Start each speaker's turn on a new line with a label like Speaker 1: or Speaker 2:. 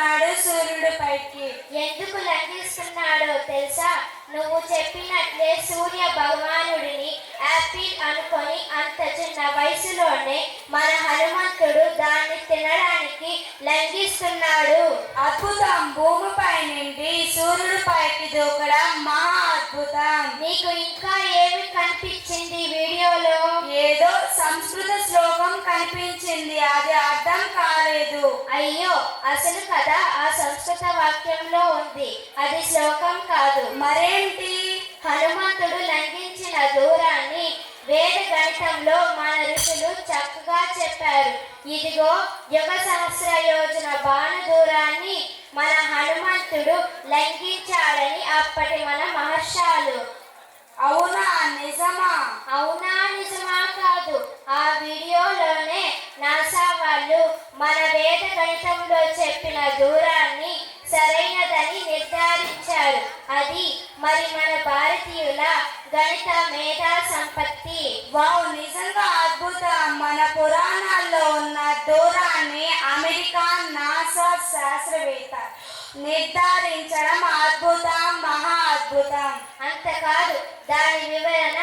Speaker 1: లంఘిస్తున్నాడు సూర్యుడి పైకి.
Speaker 2: ఎందుకు లంఘిస్తున్నాడో తెలుసా? నువ్వు చెప్పినట్లే సూర్య భగవానుడిని యాపిల్ అనుకొని అంత చిన్న వయసులోనే మన హనుమంతుడు దాన్ని తినడానికి లంఘిస్తున్నాడు.
Speaker 1: అద్భుతం! భూమిపై నుండి సూర్యుడి పైకి దూకడం మహా అద్భుతం.
Speaker 2: నీకు ఇంకా ఏమి కనిపించింది వీడియోలో?
Speaker 1: ఏదో సంస్కృత శ్లోకం కనిపించింది, అది అర్థం కాలేదు.
Speaker 2: అయ్యో, అసలు కదా ఆ సంస్కృత వాక్యంలో ఉంది, అది శ్లోకం కాదు.
Speaker 1: మరేంటి?
Speaker 2: హనుమంతుడు లంఘించిన దూరాన్ని వేద గణితంలో మన ఋషులు చక్కగా చెప్పారు. ఇదిగో యుగ సహస్ర యోజన బాణ దూరాన్ని మన హనుమంతుడు లంఘించాడని అప్పటి మన మహర్షాలు.
Speaker 1: అవునా? నిజమా?
Speaker 2: అవునా నిజమా కాదు, ఆ వీడియోలోనే నాసా వాళ్ళు మన వేద గణితంలో చెప్పిన దూరాన్ని సరైనదని నిర్ధారించారు. అది మరి మన భారతీయుల గణిత మేధా సంపత్తి.
Speaker 1: వావ్, నిజంగా అద్భుతం. మన పురాణాల్లో ఉన్న దూరాన్ని అమెరికా నాసా శాస్త్రవేత్త నిర్ధారించడం అద్భుతం, మహా అద్భుతం.
Speaker 2: అంతకాదు, దాని వివరణ